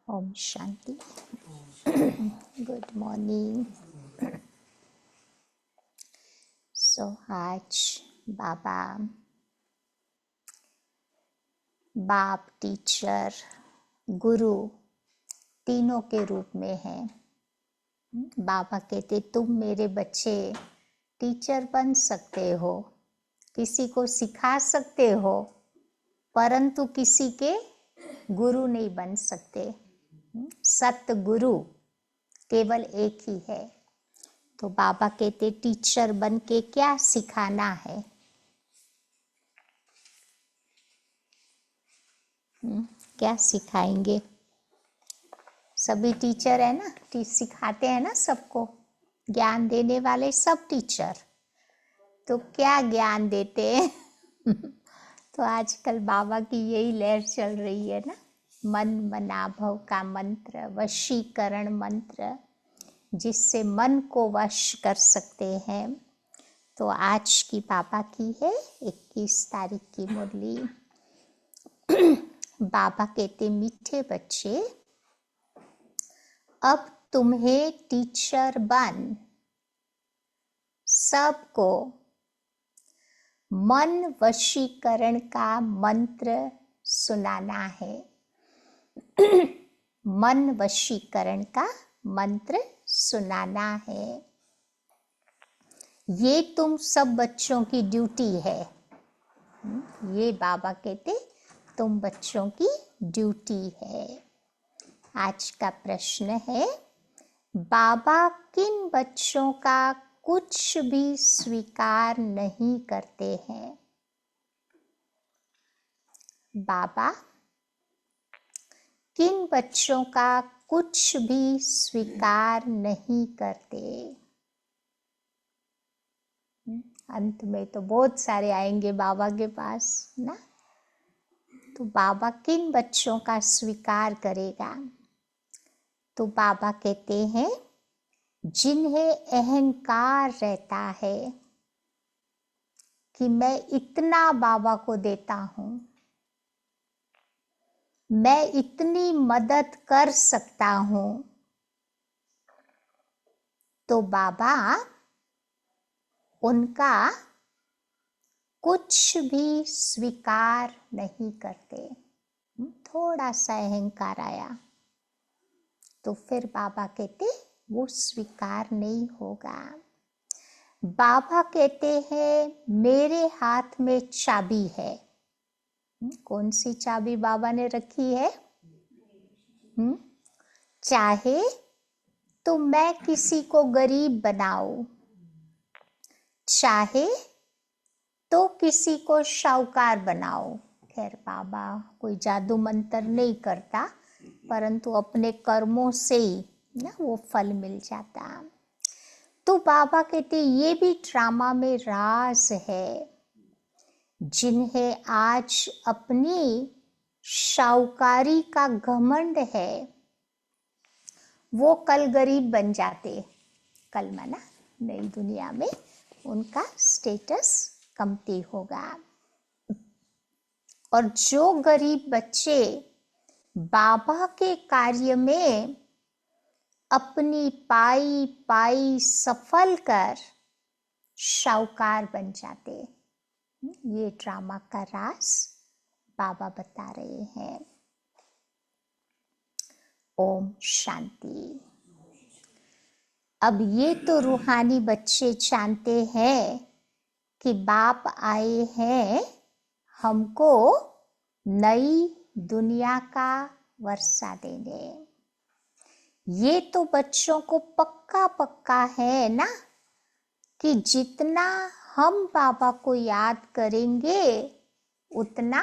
Om Shanti. Good morning. सो आज बाबा बाप, teacher, गुरु तीनों के रूप में हैं। बाबा कहते तुम मेरे बच्चे टीचर बन सकते हो, किसी को सिखा सकते हो, परंतु किसी के गुरु नहीं बन सकते। सतगुरु केवल एक ही है। तो बाबा कहते टीचर बन के क्या सिखाना है? क्या सिखाएंगे? सभी टीचर है ना, सिखाते हैं ना सबको, ज्ञान देने वाले सब टीचर। तो क्या ज्ञान देते हैं? तो आजकल बाबा की यही लहर चल रही है ना, मन मनाभव का मंत्र, वशीकरण मंत्र, जिससे मन को वश कर सकते हैं। तो आज की बाबा की है 21 तारीख की मुरली। बाबा कहते मीठे बच्चे, अब तुम्हें टीचर बन सबको मन वशीकरण का मंत्र सुनाना है। मन वशीकरण का मंत्र सुनाना है। ये तुम सब बच्चों की ड्यूटी है। ये बाबा कहते तुम बच्चों की ड्यूटी है। आज का प्रश्न है, बाबा किन बच्चों का कुछ भी स्वीकार नहीं करते हैं? बाबा किन बच्चों का कुछ भी स्वीकार नहीं करते? अंत में तो बहुत सारे आएंगे बाबा के पास ना। तो बाबा किन बच्चों का स्वीकार करेगा? तो बाबा कहते हैं जिन्हें अहंकार रहता है कि मैं इतना बाबा को देता हूं, मैं इतनी मदद कर सकता हूं, तो बाबा उनका कुछ भी स्वीकार नहीं करते। थोड़ा सा अहंकार आया तो फिर बाबा कहते वो स्वीकार नहीं होगा। बाबा कहते हैं मेरे हाथ में चाबी है। कौन सी चाबी बाबा ने रखी है? चाहे तो मैं किसी को गरीब बनाऊं, चाहे तो किसी को शाहूकार बनाओ। खैर बाबा कोई जादू मंत्र नहीं करता, परंतु अपने कर्मों से ही ना वो फल मिल जाता। तो बाबा कहते ये भी ड्रामा में राज है। जिन्हें आज अपनी शाहूकारी का घमंड है, वो कल गरीब बन जाते। कल माना नई दुनिया में उनका स्टेटस कमती होगा। और जो गरीब बच्चे बाबा के कार्य में अपनी पाई पाई सफल कर शाहूकार बन जाते, ये ड्रामा का राज बाबा बता रहे हैं। ओम शांति। अब ये तो रूहानी बच्चे जानते हैं कि बाप आए हैं हमको नई दुनिया का वर्षा देने। ये तो बच्चों को पक्का पक्का है ना कि जितना हम बाबा को याद करेंगे उतना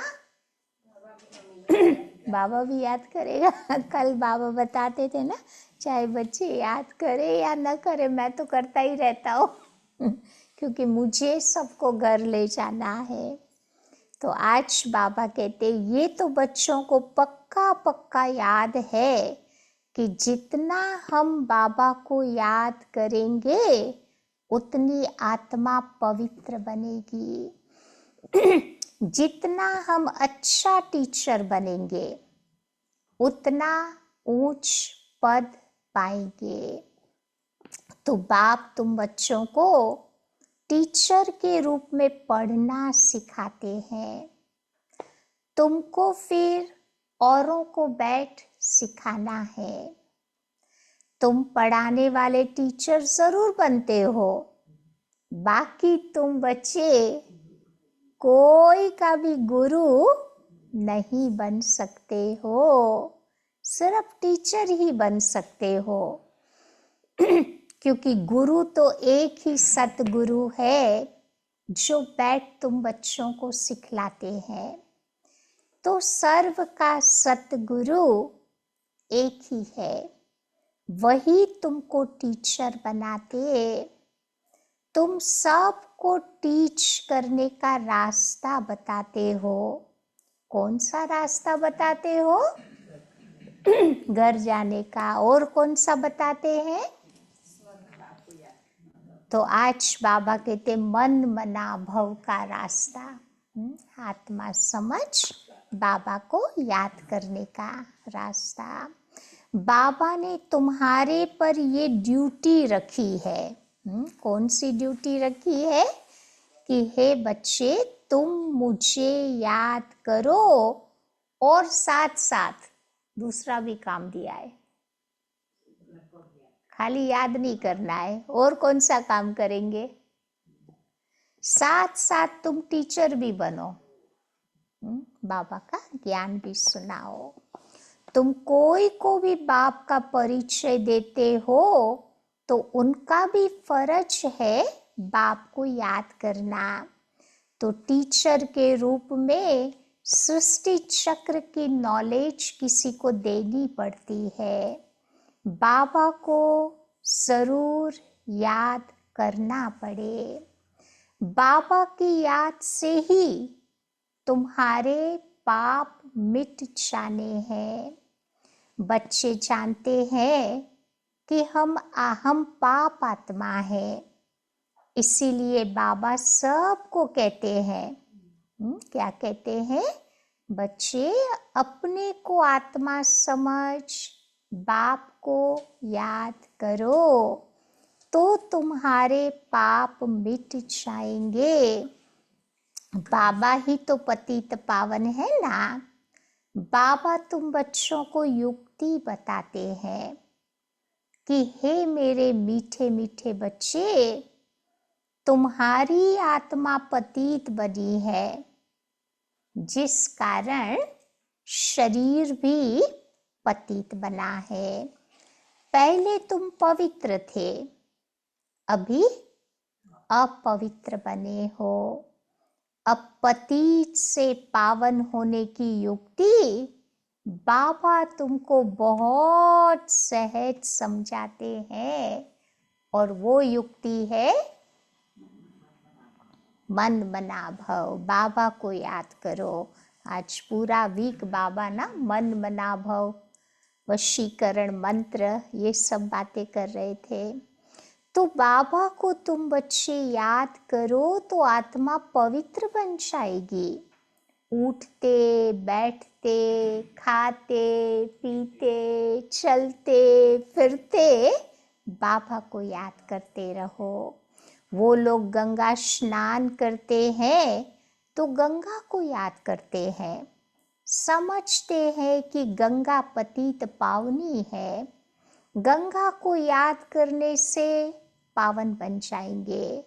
बाबा भी याद करेगा। कल बाबा बताते थे ना, चाहे बच्चे याद करे या न करे, मैं तो करता ही रहता हूँ क्योंकि मुझे सबको घर ले जाना है। तो आज बाबा कहते ये तो बच्चों को पक्का पक्का याद है कि जितना हम बाबा को याद करेंगे उतनी आत्मा पवित्र बनेगी। जितना हम अच्छा टीचर बनेंगे उतना ऊंच पद पाएंगे। तो बाप तुम बच्चों को टीचर के रूप में पढ़ना सिखाते हैं, तुमको फिर औरों को बैठ सिखाना है। तुम पढ़ाने वाले टीचर जरूर बनते हो, बाकी तुम बच्चे कोई का भी गुरु नहीं बन सकते हो, सिर्फ टीचर ही बन सकते हो। क्योंकि गुरु तो एक ही सतगुरु है जो बैठ तुम बच्चों को सिखलाते हैं। तो सर्व का सतगुरु एक ही है, वही तुमको टीचर बनाते। तुम सबको टीच करने का रास्ता बताते हो। कौन सा रास्ता बताते हो? घर जाने का। और कौन सा बताते हैं? तो आज बाबा कहते मन मना भव का रास्ता, आत्मा समझ बाबा को याद करने का रास्ता। बाबा ने तुम्हारे पर ये ड्यूटी रखी है। कौन सी ड्यूटी रखी है? कि हे बच्चे तुम मुझे याद करो और साथ साथ दूसरा भी काम दिया है। खाली याद नहीं करना है, और कौन सा काम करेंगे? साथ साथ तुम टीचर भी बनो, बाबा का ज्ञान भी सुनाओ। तुम कोई को भी बाप का परिचय देते हो तो उनका भी फर्ज है बाप को याद करना। तो टीचर के रूप में सृष्टि चक्र की नॉलेज किसी को देनी पड़ती है। बाबा को जरूर याद करना पड़े। बाबा की याद से ही तुम्हारे पाप मिट जाने हैं। बच्चे जानते हैं कि हम पाप आत्मा है, इसीलिए बाबा सबको कहते हैं, क्या कहते हैं? बच्चे अपने को आत्मा समझ बाप को याद करो तो तुम्हारे पाप मिट जाएंगे। बाबा ही तो पतित पावन है ना। बाबा तुम बच्चों को युक्ति बताते हैं कि हे मेरे मीठे मीठे बच्चे, तुम्हारी आत्मा पतित बनी है, जिस कारण शरीर भी पतित बना है। पहले तुम पवित्र थे, अभी अपवित्र बने हो। अब पतित से पावन होने की युक्ति बाबा तुमको बहुत सहज समझाते हैं, और वो युक्ति है मन मना भव। बाबा को याद करो। आज पूरा वीक बाबा ना मन मना भव, वशीकरण मंत्र, ये सब बातें कर रहे थे। तो बाबा को तुम बच्चे याद करो तो आत्मा पवित्र बन जाएगी। उठते बैठते खाते पीते चलते फिरते बाबा को याद करते रहो। वो लोग गंगा स्नान करते हैं तो गंगा को याद करते हैं, समझते हैं कि गंगा पतित पावनी है। गंगा को याद करने से पावन बन जाएंगे।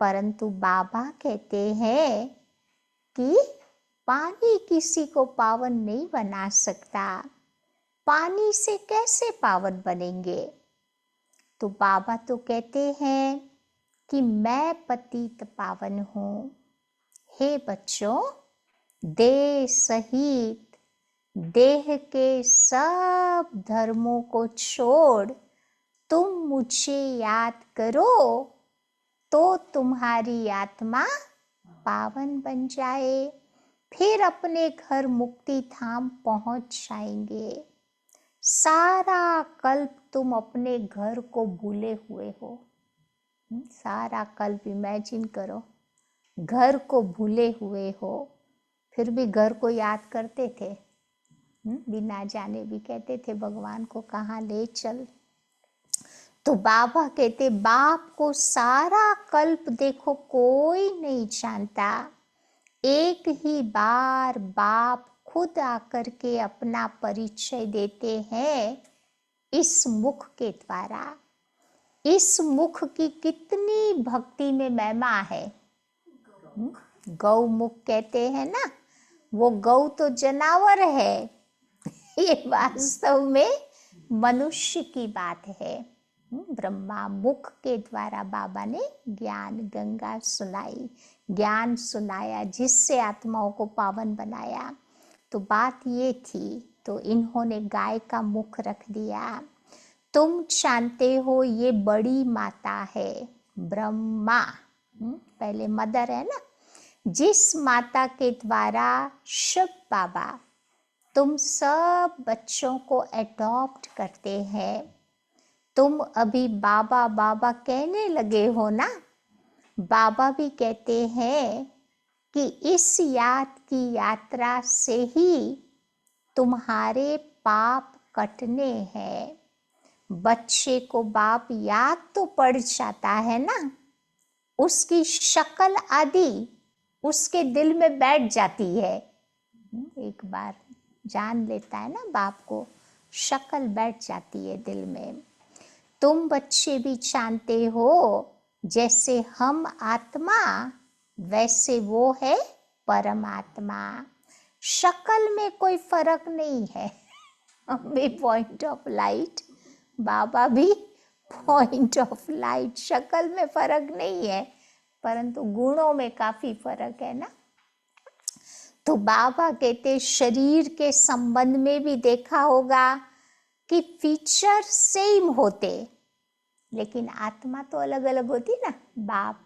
परंतु बाबा कहते हैं कि पानी किसी को पावन नहीं बना सकता, पानी से कैसे पावन बनेंगे? तो बाबा तो कहते हैं कि मैं पतित पावन हूँ। हे बच्चों, देह सहित देह के सब धर्मों को छोड़ तुम मुझे याद करो तो तुम्हारी आत्मा पावन बन जाए, फिर अपने घर मुक्ति धाम पहुंच जाएंगे। सारा कल्प तुम अपने घर को भूले हुए हो। सारा कल्प इमेजिन करो, घर को भूले हुए हो, फिर भी घर को याद करते थे। बिना जाने भी कहते थे भगवान को कहाँ ले चल। तो बाबा कहते बाप को सारा कल्प देखो कोई नहीं जानता, एक ही बार बाप खुद आकर के अपना परिचय देते हैं इस मुख के द्वारा। इस मुख की कितनी भक्ति में महिमा है। गौ मुख कहते हैं ना, वो गौ तो जानवर है, ये वास्तव में मनुष्य की बात है। ब्रह्मा मुख के द्वारा बाबा ने ज्ञान गंगा सुनाई, ज्ञान सुनाया, जिससे आत्माओं को पावन बनाया। तो बात ये थी, तो इन्होंने गाय का मुख रख दिया। तुम जानते हो ये बड़ी माता है ब्रह्मा, पहले मदर है ना, जिस माता के द्वारा शिव बाबा तुम सब बच्चों को अडॉप्ट करते हैं। तुम अभी बाबा बाबा कहने लगे हो ना, बाबा भी कहते हैं कि इस याद की यात्रा से ही तुम्हारे पाप कटने हैं। बच्चे को बाप याद तो पड़ जाता है ना, उसकी शक्ल आदि उसके दिल में बैठ जाती है। एक बार जान लेता है ना बाप को, शक्ल बैठ जाती है दिल में। तुम बच्चे भी जानते हो जैसे हम आत्मा वैसे वो है परमात्मा। शक्ल में कोई फर्क नहीं है। हम भी पॉइंट ऑफ लाइट, बाबा भी पॉइंट ऑफ लाइट। शक्ल में फर्क नहीं है, परंतु गुणों में काफी फर्क है ना। तो बाबा कहते शरीर के संबंध में भी देखा होगा कि फीचर सेम होते, लेकिन आत्मा तो अलग अलग होती ना, बाप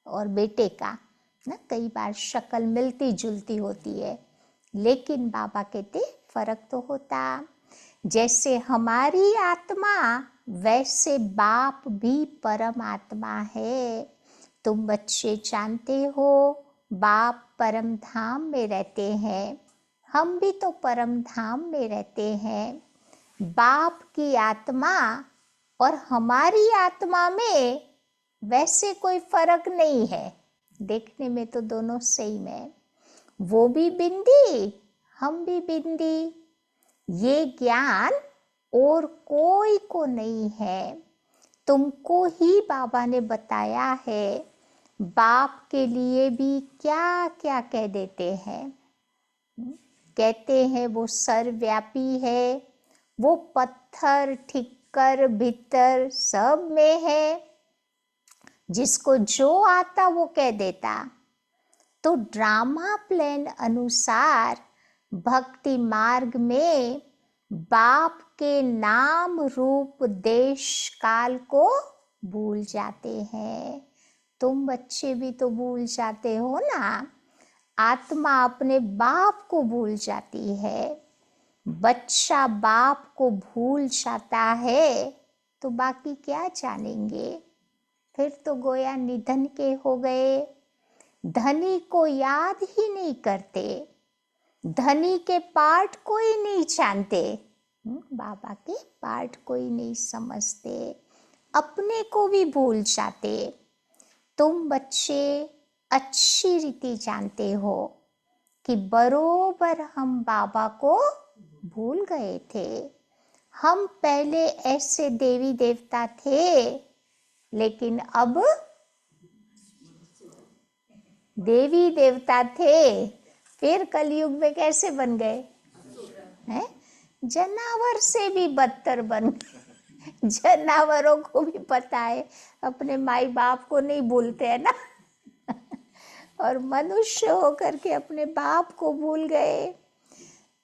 और बेटे का ना, कई बार शक्ल मिलती जुलती होती है, लेकिन बाबा कहते फर्क तो होता। जैसे हमारी आत्मा वैसे बाप भी परमात्मा है। तुम बच्चे जानते हो बाप परम धाम में रहते हैं, हम भी तो परम धाम में रहते हैं। बाप की आत्मा और हमारी आत्मा में वैसे कोई फर्क नहीं है, देखने में तो दोनों सेम है। वो भी बिंदी, हम भी बिंदी। ये ज्ञान और कोई को नहीं है, तुमको ही बाबा ने बताया है। बाप के लिए भी क्या क्या कह देते हैं। कहते हैं वो सर्वव्यापी है, वो पत्थर ठिक्कर भीतर सब में है, जिसको जो आता वो कह देता। तो ड्रामा प्लान अनुसार भक्ति मार्ग में बाप के नाम रूप देश काल को भूल जाते हैं। तुम बच्चे भी तो भूल जाते हो ना, आत्मा अपने बाप को भूल जाती है। बच्चा बाप को भूल जाता है तो बाकी क्या जानेंगे, फिर तो गोया निधन के हो गए। धनी को याद ही नहीं करते, धनी के पार्ट कोई नहीं जानते, बाबा के पार्ट कोई नहीं समझते, अपने को भी भूल जाते। तुम बच्चे अच्छी रीति जानते हो कि बरोबर हम बाबा को भूल गए थे। हम पहले ऐसे देवी देवता थे, लेकिन अब देवी देवता थे, फिर कलयुग में कैसे बन गए हैं? जानवर से भी बदतर बन गए। जानवरों को भी पता है अपने माई बाप को नहीं भूलते हैं ना, और मनुष्य होकर के अपने बाप को भूल गए।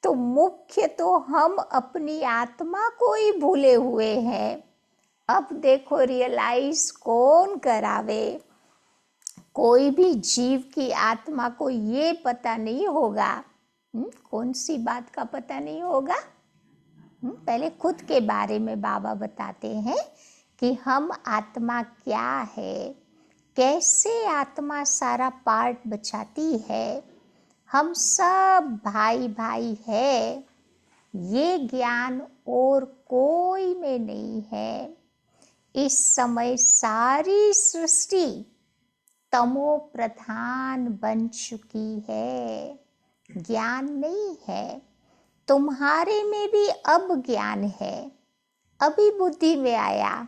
तो मुख्य तो हम अपनी आत्मा को ही भूले हुए हैं। अब देखो रियलाइज कौन करावे। कोई भी जीव की आत्मा को ये पता नहीं होगा। कौन सी बात का पता नहीं होगा? पहले खुद के बारे में बाबा बताते हैं कि हम आत्मा क्या है, कैसे आत्मा सारा पार्ट बचाती है। हम सब भाई भाई है, ये ज्ञान और कोई में नहीं है। इस समय सारी सृष्टि तमो प्रधान बन चुकी है, ज्ञान नहीं है। तुम्हारे में भी अब ज्ञान है, अभी बुद्धि में आया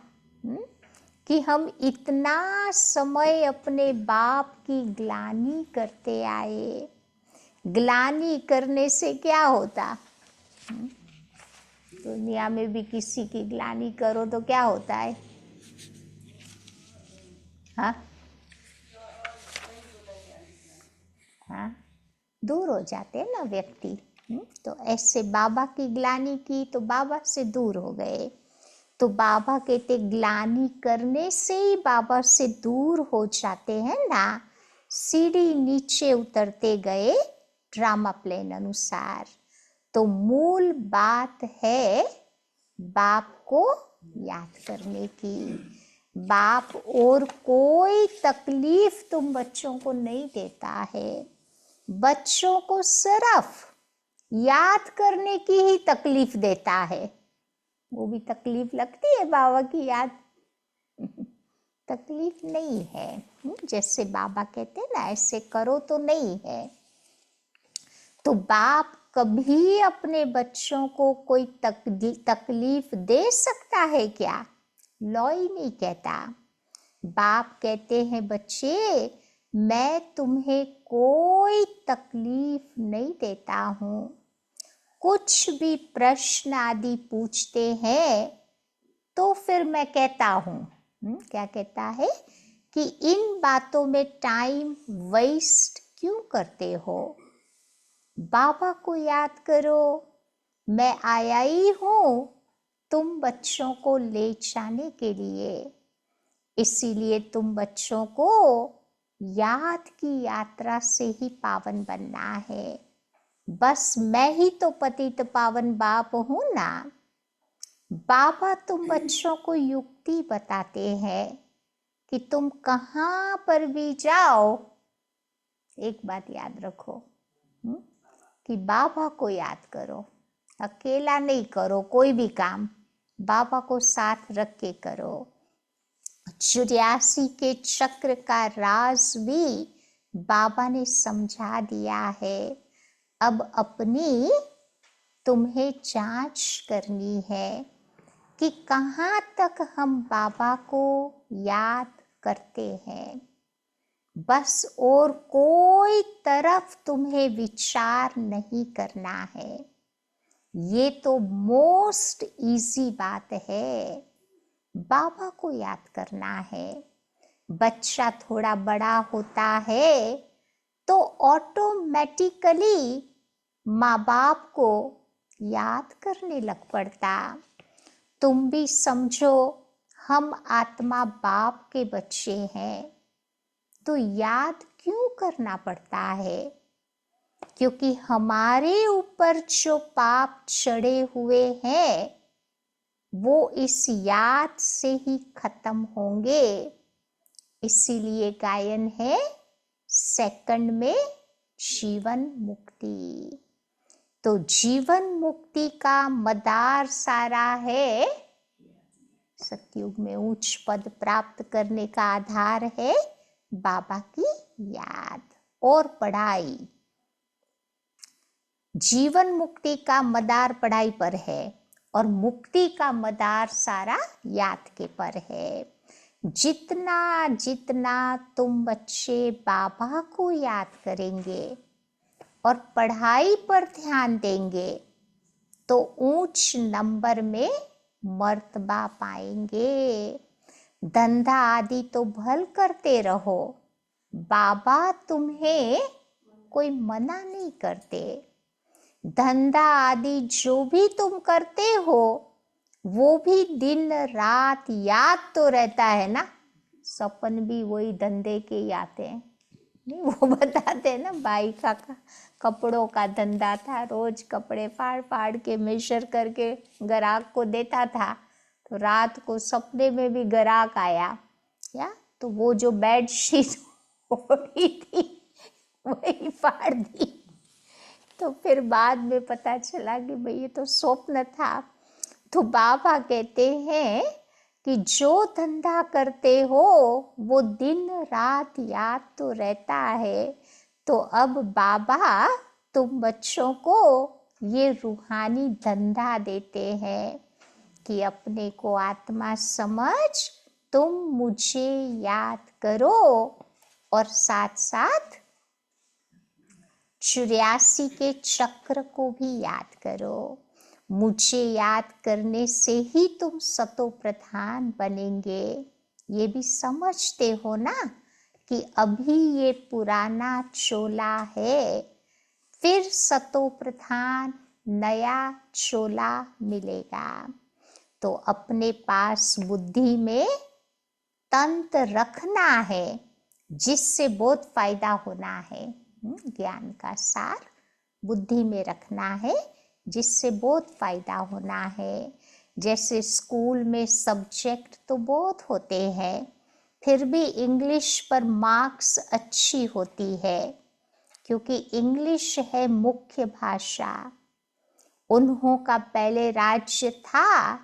कि हम इतना समय अपने बाप की ग्लानि करते आए। ग्लानि करने से क्या होता? दुनिया में भी किसी की ग्लानि करो तो क्या होता है? हाँ हाँ, दूर हो जाते हैं ना व्यक्ति। तो ऐसे बाबा की ग्लानि की तो बाबा से दूर हो गए। तो बाबा कहते ग्लानि करने से ही बाबा से दूर हो जाते हैं ना। सीढ़ी नीचे उतरते गए ड्रामा प्लेन अनुसार। तो मूल बात है बाप को याद करने की। बाप और कोई तकलीफ तुम बच्चों को नहीं देता है। बच्चों को सिर्फ याद करने की ही तकलीफ देता है। वो भी तकलीफ लगती है बाबा की याद, तकलीफ नहीं है। जैसे बाबा कहते हैं ना ऐसे करो तो नहीं है। तो बाप कभी अपने बच्चों को कोई तकलीफ दे सकता है क्या? लॉ ही नहीं कहता। बाप कहते हैं बच्चे मैं तुम्हें कोई तकलीफ नहीं देता हूँ। कुछ भी प्रश्न आदि पूछते हैं तो फिर मैं कहता हूँ, क्या कहता है कि इन बातों में टाइम वेस्ट क्यों करते हो? बाबा को याद करो, मैं आया ही हूँ तुम बच्चों को ले जाने के लिए। इसीलिए तुम बच्चों को याद की यात्रा से ही पावन बनना है। बस मैं ही तो पतित पावन बाप हूं ना। बाबा तुम बच्चों को युक्ति बताते हैं कि तुम कहाँ पर भी जाओ, एक बात याद रखो कि बाबा को याद करो। अकेला नहीं करो कोई भी काम, बाबा को साथ रख के करो। 84 के चक्र का राज भी बाबा ने समझा दिया है। अब अपनी तुम्हें जांच करनी है कि कहाँ तक हम बाबा को याद करते हैं। बस और कोई तरफ तुम्हें विचार नहीं करना है। ये तो मोस्ट इजी बात है, बाबा को याद करना है। बच्चा थोड़ा बड़ा होता है तो ऑटोमेटिकली माँ बाप को याद करने लग पड़ता। तुम भी समझो हम आत्मा बाप के बच्चे हैं तो याद क्यों करना पड़ता है? क्योंकि हमारे ऊपर जो पाप चढ़े हुए हैं वो इस याद से ही खत्म होंगे। इसीलिए गायन है सेकंड में जीवन मुक्ति। तो जीवन मुक्ति का मदार सारा है, सतयुग में उच्च पद प्राप्त करने का आधार है बाबा की याद और पढ़ाई। जीवन मुक्ति का मदार पढ़ाई पर है और मुक्ति का मदार सारा याद के पर है। जितना जितना तुम बच्चे बाबा को याद करेंगे और पढ़ाई पर ध्यान देंगे तो ऊंच नंबर में मर्तबा पाएंगे। धंधा आदि तो भल करते रहो, बाबा तुम्हें कोई मना नहीं करते। धंधा आदि जो भी तुम करते हो वो भी दिन रात याद तो रहता है ना। सपन भी वही धंधे के ही आते हैं। नहीं वो बताते हैं ना, भाई का कपड़ों का धंधा था, रोज कपड़े फाड़ फाड़ के मेजर करके ग्राहक को देता था। तो रात को सपने में भी ग्राहक आया क्या, तो वो जो बेड शीट ओढ़ी थी वही फाड़ दी। तो फिर बाद में पता चला कि भाई ये तो स्वप्न था। तो बाबा कहते हैं कि जो धंधा करते हो वो दिन रात याद तो रहता है। तो अब बाबा तुम बच्चों को ये रूहानी धंधा देते हैं कि अपने को आत्मा समझ, तुम मुझे याद करो और साथ साथ 84 के चक्र को भी याद करो। मुझे याद करने से ही तुम सतो प्रधान बनेंगे। ये भी समझते हो ना कि अभी ये पुराना चोला है, फिर सतो प्रधान नया चोला मिलेगा। तो अपने पास बुद्धि में तंत्र रखना है जिससे बहुत फायदा होना है। ज्ञान का सार बुद्धि में रखना है जिससे बहुत फायदा होना है। जैसे स्कूल में सब्जेक्ट तो बहुत होते हैं, फिर भी इंग्लिश पर मार्क्स अच्छी होती है क्योंकि इंग्लिश है मुख्य भाषा। उन्हों का पहले राज्य था,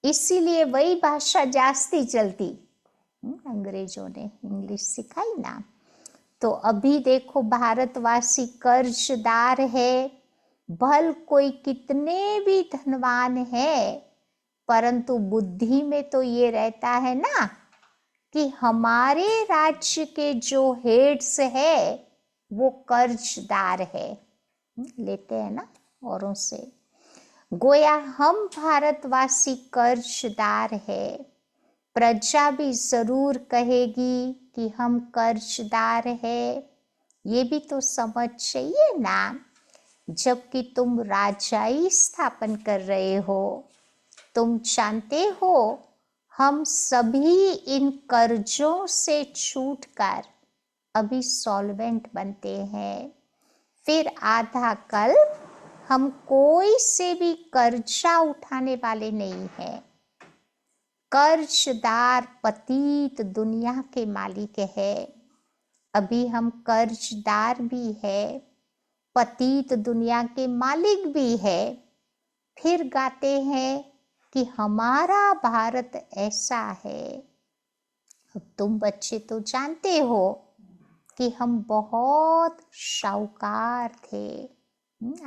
इसीलिए वही भाषा जास्ती चलती। अंग्रेजों ने इंग्लिश सिखाई ना। तो अभी देखो भारतवासी कर्जदार है, भल कोई कितने भी धनवान है, परंतु बुद्धि में तो ये रहता है ना कि हमारे राज्य के जो हेड्स है वो कर्जदार है, लेते हैं ना औरों से। गोया हम भारतवासी कर्जदार है। प्रजा भी जरूर कहेगी कि हम कर्जदार है। ये भी तो समझ चाहिए ना। जबकि तुम राजाई स्थापन कर रहे हो, तुम जानते हो हम सभी इन कर्जों से छूटकर अभी सॉल्वेंट बनते हैं। फिर आधा कल हम कोई से भी कर्जा उठाने वाले नहीं हैं। कर्जदार पतित दुनिया के मालिक है। अभी हम कर्जदार भी है, पतित दुनिया के मालिक भी है। फिर गाते हैं कि हमारा भारत ऐसा है। अब तुम बच्चे तो जानते हो कि हम बहुत शाहूकार थे।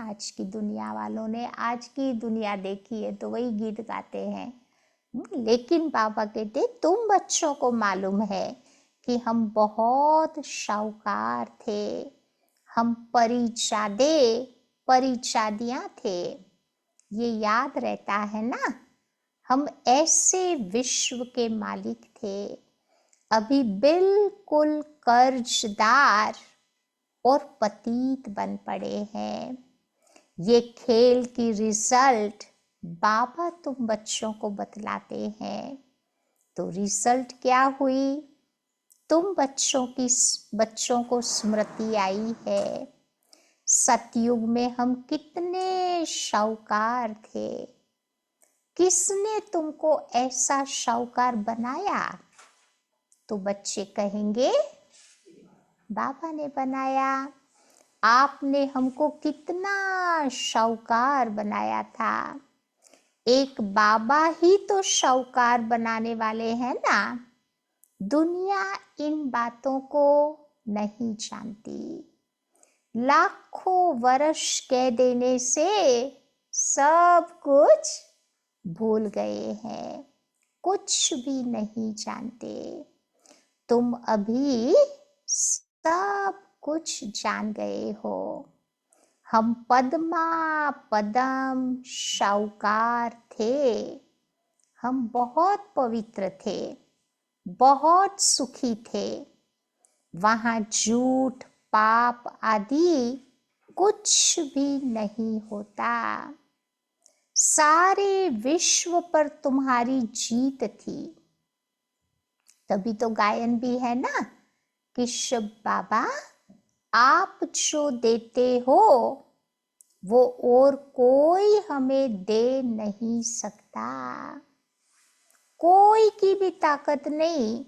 आज की दुनिया वालों ने आज की दुनिया देखी है तो वही गीत गाते हैं। लेकिन बाबा कहते तुम बच्चों को मालूम है कि हम बहुत शाहूकार थे। हम परिचादे परिचादियां थे, ये याद रहता है ना। हम ऐसे विश्व के मालिक थे, अभी बिल्कुल कर्जदार और पतित बन पड़े हैं। ये खेल की रिजल्ट बाबा तुम बच्चों को बतलाते हैं। तो रिजल्ट क्या हुई? तुम बच्चों को स्मृति आई है। सतयुग में हम कितने शाहूकार थे। किसने तुमको ऐसा शाहूकार बनाया? तो बच्चे कहेंगे बाबा ने बनाया। आपने हमको कितना शाहूकार बनाया था। एक बाबा ही तो शाहूकार बनाने वाले हैं ना। दुनिया इन बातों को नहीं जानती। लाखों वर्ष कह देने से सब कुछ भूल गए हैं, कुछ भी नहीं जानते। तुम अभी सब कुछ जान गए हो। हम पद्मा पदम शाहूकार थे। हम बहुत पवित्र थे, बहुत सुखी थे। वहां झूठ पाप आदि कुछ भी नहीं होता। सारे विश्व पर तुम्हारी जीत थी। तभी तो गायन भी है ना कि शिव बाबा आप जो देते हो वो और कोई हमें दे नहीं सकता। कोई की भी ताकत नहीं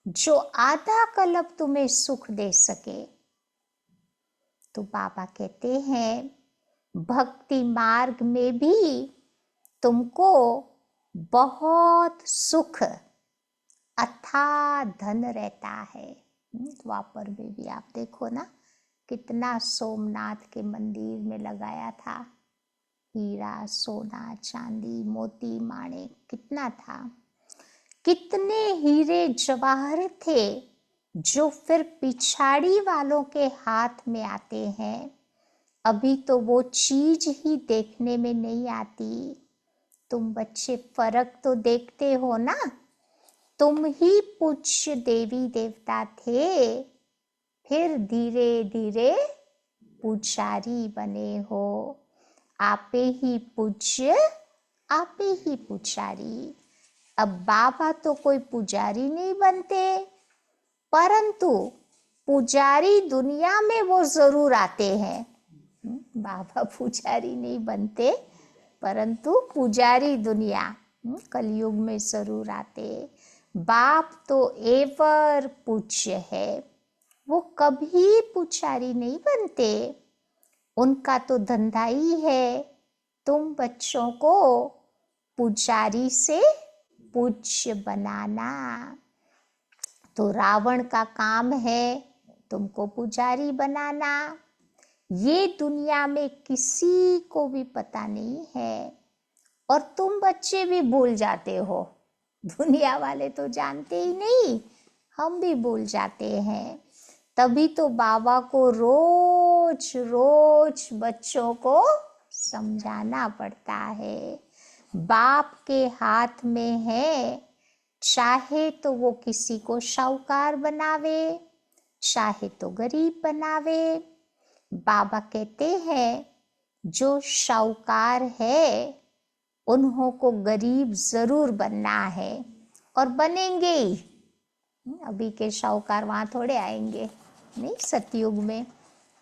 जो आधा कल्प तुम्हें सुख दे सके। तो बाबा कहते हैं भक्ति मार्ग में भी तुमको बहुत सुख अथाह धन रहता है। द्वापर में भी आप देखो ना, कितना सोमनाथ के मंदिर में लगाया था, हीरा सोना चांदी मोती माणिक कितना था, कितने हीरे जवाहर थे जो फिर पिछाड़ी वालों के हाथ में आते हैं। अभी तो वो चीज ही देखने में नहीं आती। तुम बच्चे फर्क तो देखते हो ना, तुम ही पूज्य देवी देवता थे, फिर धीरे धीरे पुजारी बने हो। आपे ही पूज्य आपे ही पुजारी। अब बाबा तो कोई पुजारी नहीं बनते, परंतु पुजारी दुनिया में वो जरूर आते हैं। बाबा पुजारी नहीं बनते, परंतु पुजारी दुनिया कलयुग में जरूर आते। बाप तो एवर पूज्य है, वो कभी पुजारी नहीं बनते। उनका तो धंधा ही है तुम बच्चों को पुजारी से पूज्य बनाना। तो रावण का काम है तुमको पुजारी बनाना। ये दुनिया में किसी को भी पता नहीं है, और तुम बच्चे भी भूल जाते हो। दुनिया वाले तो जानते ही नहीं, हम भी भूल जाते हैं। तभी तो बाबा को रोज रोज बच्चों को समझाना पड़ता है। बाप के हाथ में है, चाहे तो वो किसी को शाहूकार बनावे, चाहे तो गरीब बनावे। बाबा कहते हैं जो शाहूकार है उन्हों को गरीब जरूर बनना है, और बनेंगे ही। अभी के शाहूकार वहां थोड़े आएंगे, नहीं, सतयुग में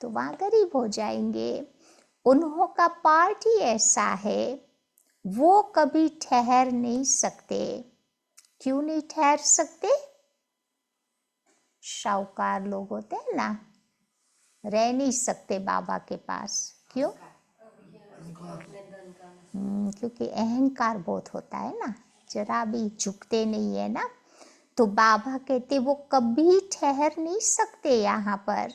तो वहां गरीब हो जाएंगे। उन्हों का पार्ट ही ऐसा है, वो कभी ठहर नहीं सकते। क्यों नहीं ठहर सकते? शाहूकार लोग होते हैं ना, रह नहीं सकते बाबा के पास। क्यों? क्योंकि अहंकार बहुत होता है ना, जरा भी झुकते नहीं है ना। तो बाबा कहते वो कभी ठहर नहीं सकते यहाँ पर।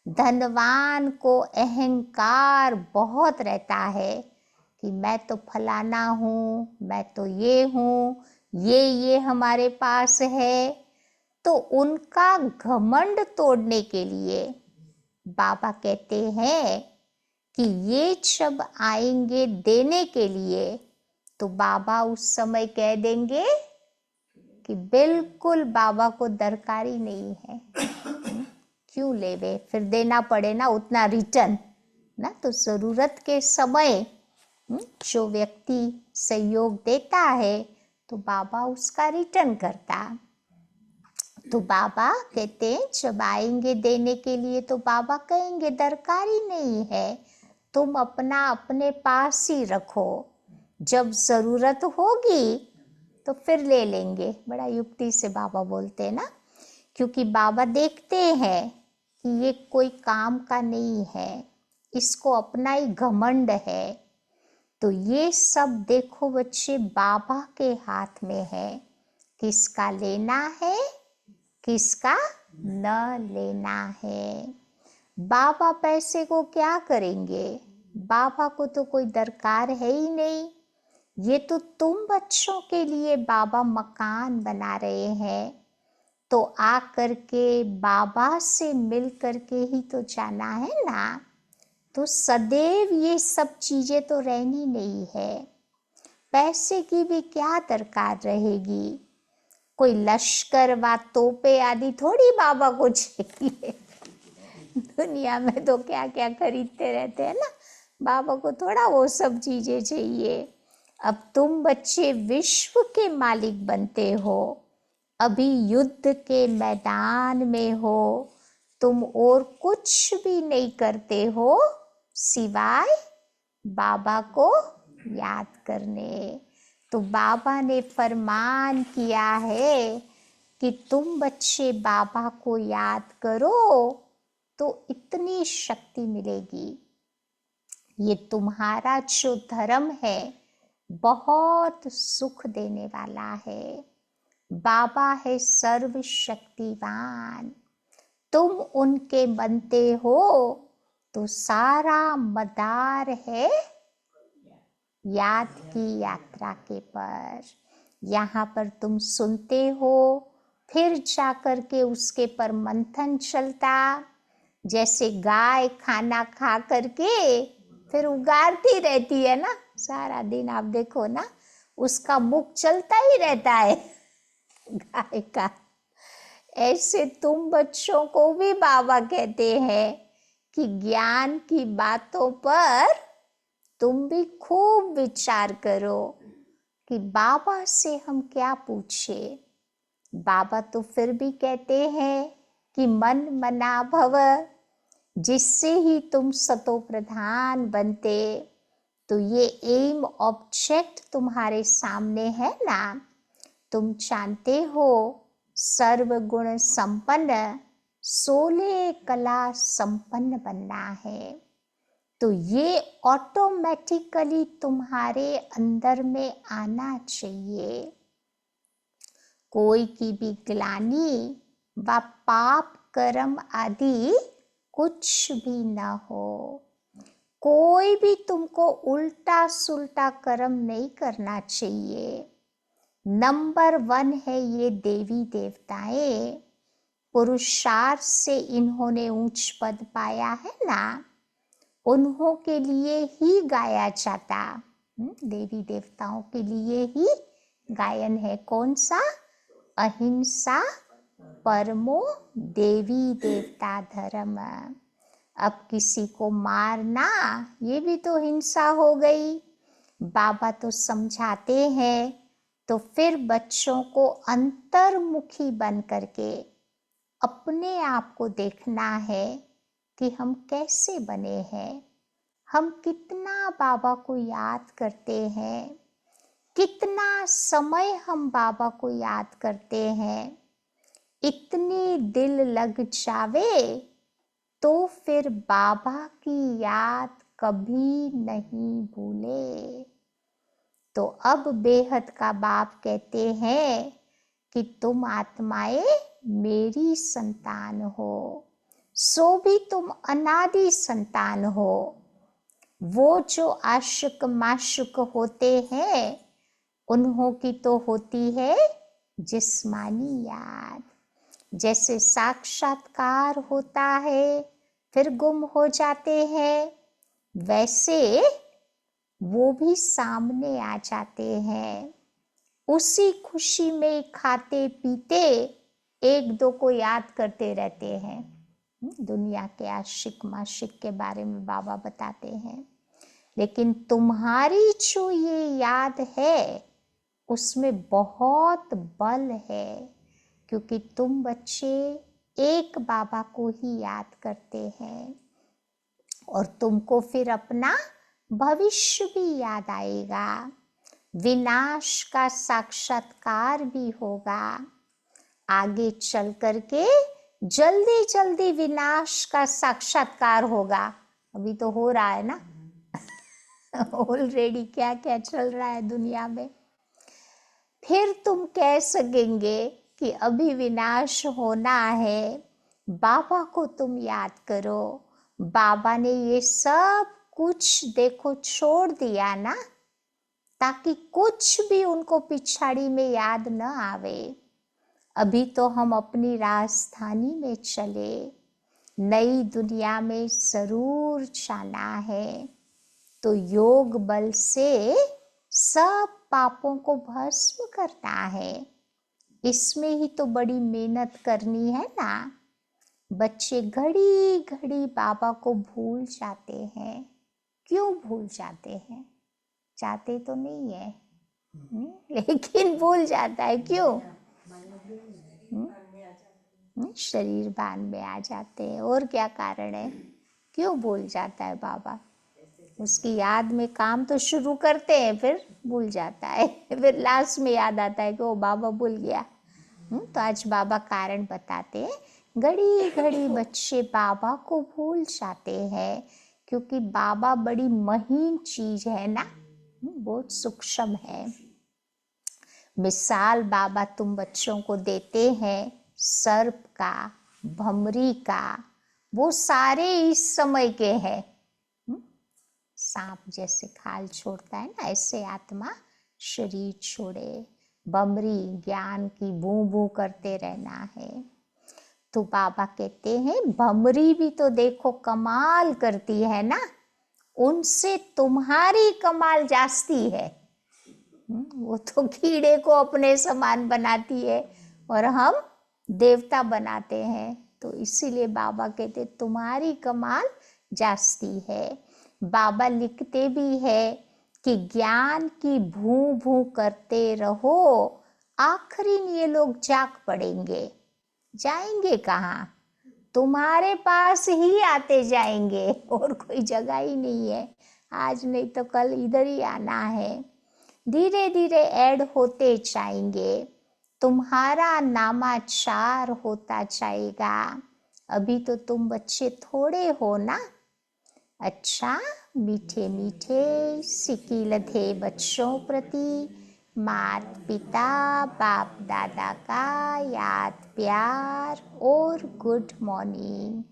धनवान को अहंकार बहुत रहता है कि मैं तो फलाना हूँ, मैं तो ये हूँ, ये हमारे पास है। तो उनका घमंड तोड़ने के लिए बाबा कहते हैं कि ये जब आएंगे देने के लिए, तो बाबा उस समय कह देंगे कि बिल्कुल बाबा को दरकार ही नहीं है। क्यों लेवे, फिर देना पड़े ना उतना रिटर्न ना। तो जरूरत के समय जो व्यक्ति सहयोग देता है तो बाबा उसका रिटर्न करता। तो बाबा कहते हैं जब आएंगे देने के लिए तो बाबा कहेंगे दरकार ही नहीं है, तुम अपना अपने पास ही रखो, जब जरूरत होगी तो फिर ले लेंगे। बड़ा युक्ति से बाबा बोलते हैं ना, क्योंकि बाबा देखते हैं कि ये कोई काम का नहीं है, इसको अपना ही घमंड है। तो ये सब देखो बच्चे बाबा के हाथ में है, किसका लेना है किसका न लेना है। बाबा पैसे को क्या करेंगे, बाबा को तो कोई दरकार है ही नहीं। ये तो तुम बच्चों के लिए बाबा मकान बना रहे हैं, तो आ करके बाबा से मिल करके ही तो जाना है ना। तो सदैव ये सब चीजें तो रहनी नहीं है। पैसे की भी क्या दरकार रहेगी, कोई लश्कर व तोपे आदि थोड़ी बाबा को चाहिए। दुनिया में तो क्या क्या खरीदते रहते हैं ना, बाबा को थोड़ा वो सब चीजें चाहिए। अब तुम बच्चे विश्व के मालिक बनते हो, अभी युद्ध के मैदान में हो, तुम और कुछ भी नहीं करते हो सिवाय बाबा को याद करने। तो बाबा ने फरमान किया है कि तुम बच्चे बाबा को याद करो तो इतनी शक्ति मिलेगी। ये तुम्हारा जो धर्म है बहुत सुख देने वाला है। बाबा है सर्वशक्तिवान, तुम उनके बनते हो तो सारा मदार है याद की यात्रा के पर। यहाँ पर तुम सुनते हो, फिर जाकर के उसके पर मंथन चलता। जैसे गाय खाना खा करके फिर उगारती रहती है ना, सारा दिन आप देखो ना, उसका मुख चलता ही रहता है गाय का। ऐसे तुम बच्चों को भी बाबा कहते हैं कि ज्ञान की बातों पर तुम भी खूब विचार करो कि बाबा से हम क्या पूछे। बाबा तो फिर भी कहते हैं कि मन मना भव, जिससे ही तुम सतो प्रधान बनते। तो ये एम ऑब्जेक्ट तुम्हारे सामने है ना, तुम जानते हो सर्वगुण संपन्न 16 कला संपन्न बनना है। तो ये ऑटोमेटिकली तुम्हारे अंदर में आना चाहिए। कोई की भी ग्लानि व पाप कर्म आदि कुछ भी न हो। कोई भी तुमको उल्टा सुल्टा कर्म नहीं करना चाहिए। नंबर 1 है ये देवी देवताएं, पुरुषार्थ से इन्होंने उच्च पद पाया है ना, उन्हों के लिए ही गाया जाता। देवी देवताओं के लिए ही गायन है। कौन सा? अहिंसा परमो देवी देवता धर्म। अब किसी को मारना ये भी तो हिंसा हो गई। बाबा तो समझाते हैं, तो फिर बच्चों को अंतर्मुखी बन करके अपने आप को देखना है कि हम कैसे बने हैं, हम कितना बाबा को याद करते हैं, कितना समय हम बाबा को याद करते हैं। इतनी दिल लग जावे तो फिर बाबा की याद कभी नहीं भूले। तो अब बेहद का बाप कहते हैं कि तुम आत्माएं मेरी संतान हो, सो भी तुम अनादि संतान हो। वो जो आशिक माशुक होते हैं उन्हों की तो होती है जिस्मानी याद। जैसे साक्षात्कार होता है फिर गुम हो जाते हैं, वैसे वो भी सामने आ जाते हैं। उसी खुशी में खाते पीते एक दो को याद करते रहते हैं। दुनिया के आशिक माशिक के बारे में बाबा बताते हैं, लेकिन तुम्हारी जो ये याद है उसमें बहुत बल है, क्योंकि तुम बच्चे एक बाबा को ही याद करते हैं और तुमको फिर अपना भविष्य भी याद आएगा, विनाश का साक्षात्कार भी होगा। आगे चल करके जल्दी जल्दी विनाश का साक्षात्कार होगा। अभी तो हो रहा है ना ऑलरेडी क्या क्या चल रहा है दुनिया में। फिर तुम कह सकेंगे कि अभी विनाश होना है, बाबा को तुम याद करो। बाबा ने ये सब कुछ देखो छोड़ दिया ना, ताकि कुछ भी उनको पिछाड़ी में याद न आवे। अभी तो हम अपनी राजधानी में चले, नई दुनिया में जरूर जाना है। तो योग बल से सब पापों को भस्म करना है। इसमें ही तो बड़ी मेहनत करनी है ना। बच्चे घड़ी घड़ी बाबा को भूल जाते हैं। क्यों भूल जाते हैं? चाहते तो नहीं है, लेकिन भूल जाता है। क्यों? शरीर भान में आ जाते हैं। और क्या कारण है क्यों भूल जाता है बाबा? उसकी याद में काम तो शुरू करते हैं, फिर भूल जाता है, फिर लास्ट में याद आता है कि वो बाबा भूल गया। तो आज बाबा कारण बताते हैं, घड़ी घड़ी बच्चे बाबा को भूल जाते हैं, क्योंकि बाबा बड़ी महीन चीज है ना, बहुत सूक्ष्म है। मिसाल बाबा तुम बच्चों को देते हैं सर्प का, भमरी का, वो सारे इस समय के हैं। सांप जैसे खाल छोड़ता है ना, ऐसे आत्मा शरीर छोड़े। भमरी ज्ञान की बू बू करते रहना है। तो बाबा कहते हैं भमरी भी तो देखो कमाल करती है ना, उनसे तुम्हारी कमाल जास्ती है। वो तो कीड़े को अपने समान बनाती है और हम देवता बनाते हैं। तो इसीलिए बाबा कहते तुम्हारी कमाल जास्ती है। बाबा लिखते भी है कि ज्ञान की भू भू करते रहो, आखिरी में ये लोग जाग पड़ेंगे। जाएंगे कहाँ? तुम्हारे पास ही आते जाएंगे, और कोई जगह ही नहीं है। आज नहीं तो कल इधर ही आना है। धीरे धीरे ऐड होते जाएंगे, तुम्हारा नामाचार होता जाएगा। अभी तो तुम बच्चे थोड़े हो ना। अच्छा, मीठे मीठे सिकीलधे बच्चों प्रति मात पिता बाप दादा का याद प्यार और गुड मॉर्निंग।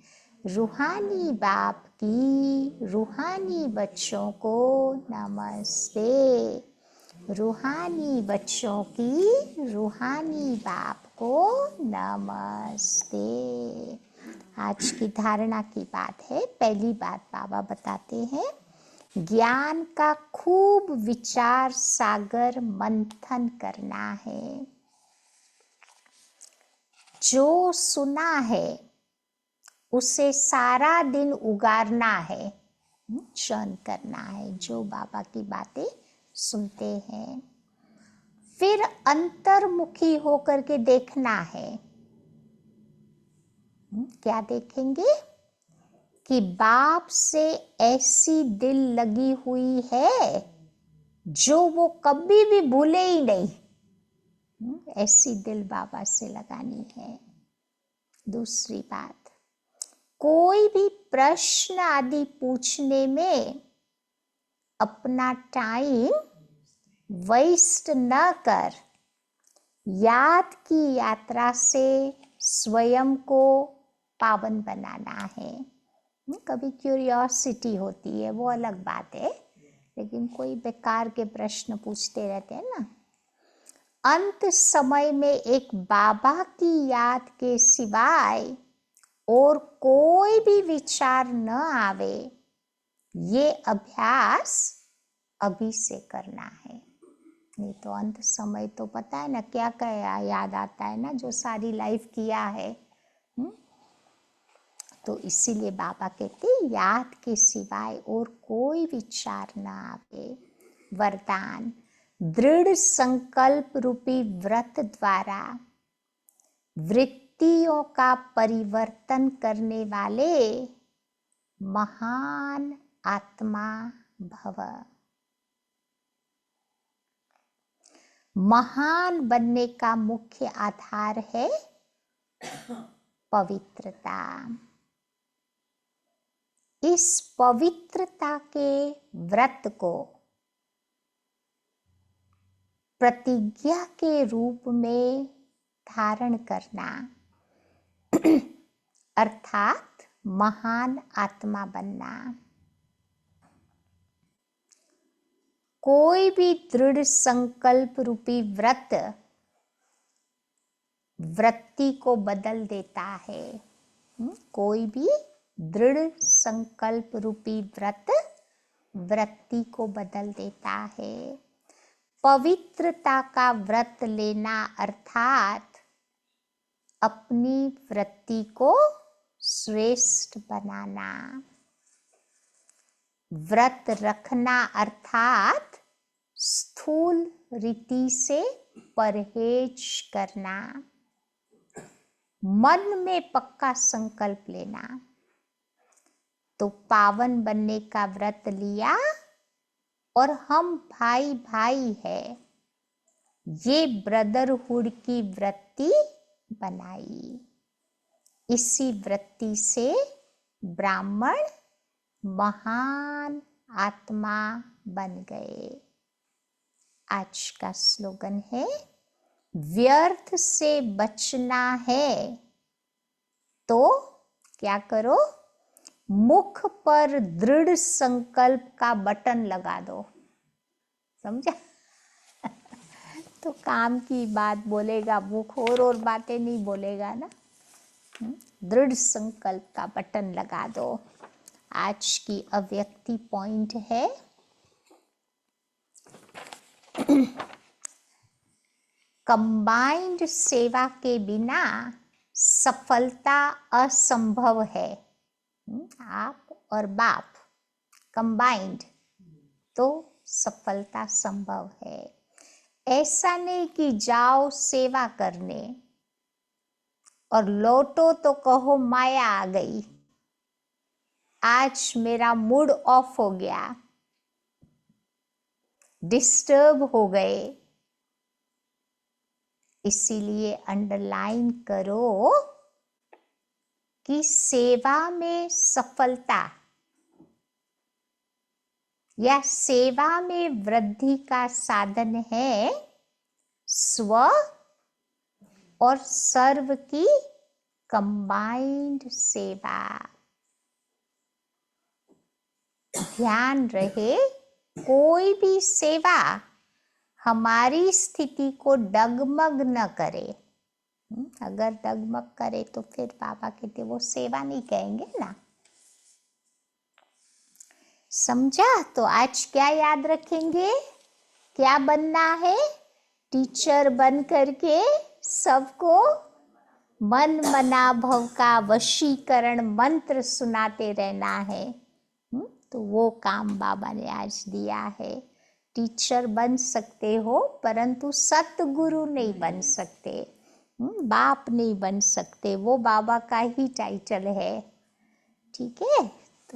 रूहानी बाप की रूहानी बच्चों को नमस्ते। रूहानी बच्चों की रूहानी बाप को नमस्ते। आज की धारणा की बात है। पहली बात बाबा बताते हैं, ज्ञान का खूब विचार सागर मंथन करना है। जो सुना है उसे सारा दिन उगारना है, चर्न करना है। जो बाबा की बातें सुनते हैं, फिर अंतर्मुखी होकर के देखना है। क्या देखेंगे? कि बाप से ऐसी दिल लगी हुई है जो वो कभी भी भूले ही नहीं। ऐसी दिल बाबा से लगानी है। दूसरी बात, कोई भी प्रश्न आदि पूछने में अपना टाइम वेस्ट न कर, याद की यात्रा से स्वयं को पावन बनाना है। कभी क्यूरियोसिटी होती है, वो अलग बात है, लेकिन कोई बेकार के प्रश्न पूछते रहते हैं ना। अंत समय में एक बाबा की याद के सिवाय और कोई भी विचार न आवे, ये अभ्यास अभी से करना है। नहीं तो अंत समय तो पता है ना क्या क्या याद आता है ना, जो सारी लाइफ किया है। तो इसीलिए बाबा कहते याद के सिवाय और कोई विचार न आवे। वरदान, दृढ़ संकल्प रूपी व्रत द्वारा वृत्तियों का परिवर्तन करने वाले महान आत्मा भव। महान बनने का मुख्य आधार है पवित्रता। इस पवित्रता के व्रत को प्रतिज्ञा के रूप में धारण करना, अर्थात महान आत्मा बनना। कोई भी दृढ़ संकल्प रूपी व्रत वृत्ति को बदल देता है। कोई भी दृढ़ संकल्प रूपी व्रत वृत्ति को बदल देता है। पवित्रता का व्रत लेना अर्थात अपनी वृत्ति को श्रेष्ठ बनाना। व्रत रखना अर्थात स्थूल रीति से परहेज करना। मन में पक्का संकल्प लेना। तो पावन बनने का व्रत लिया और हम भाई भाई है, ये ब्रदरहुड की वृत्ति बनाई। इसी वृत्ति से ब्राह्मण महान आत्मा बन गए। आज का स्लोगन है, व्यर्थ से बचना है तो क्या करो, मुख पर दृढ़ संकल्प का बटन लगा दो। समझा? तो काम की बात बोलेगा, मुख और बातें नहीं बोलेगा ना। दृढ़ संकल्प का बटन लगा दो। आज की अव्यक्ति पॉइंट है, कंबाइंड सेवा के बिना सफलता असंभव है। आप और बाप कंबाइंड तो सफलता संभव है। ऐसा नहीं कि जाओ सेवा करने और लौटो तो कहो माया आ गई, आज मेरा मूड ऑफ हो गया, डिस्टर्ब हो गए। इसीलिए अंडरलाइन करो कि सेवा में सफलता या सेवा में वृद्धि का साधन है स्व और सर्व की कंबाइंड सेवा। ध्यान रहे, कोई भी सेवा हमारी स्थिति को डगमग न करे। अगर डगमग करे तो फिर बाबा कहते वो सेवा नहीं कहेंगे ना। समझा? तो आज क्या याद रखेंगे, क्या बनना है? टीचर बन करके सबको मन मना भव का वशीकरण मंत्र सुनाते रहना है। तो वो काम बाबा ने आज दिया है। टीचर बन सकते हो परंतु सतगुरु नहीं बन सकते, बाप नहीं बन सकते, वो बाबा का ही टाइटल है। ठीक है?